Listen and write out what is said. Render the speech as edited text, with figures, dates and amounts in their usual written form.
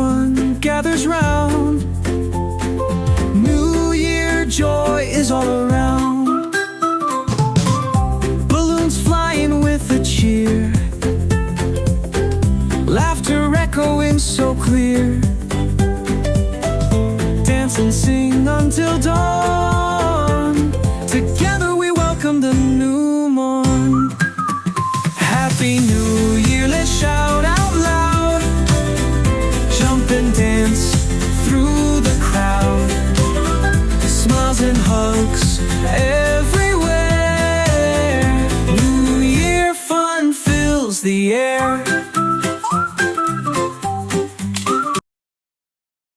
everyone gathers round. New Year joy is all around. Balloons flying with a cheer, laughter echoing so clear. Dance and sing until dawn.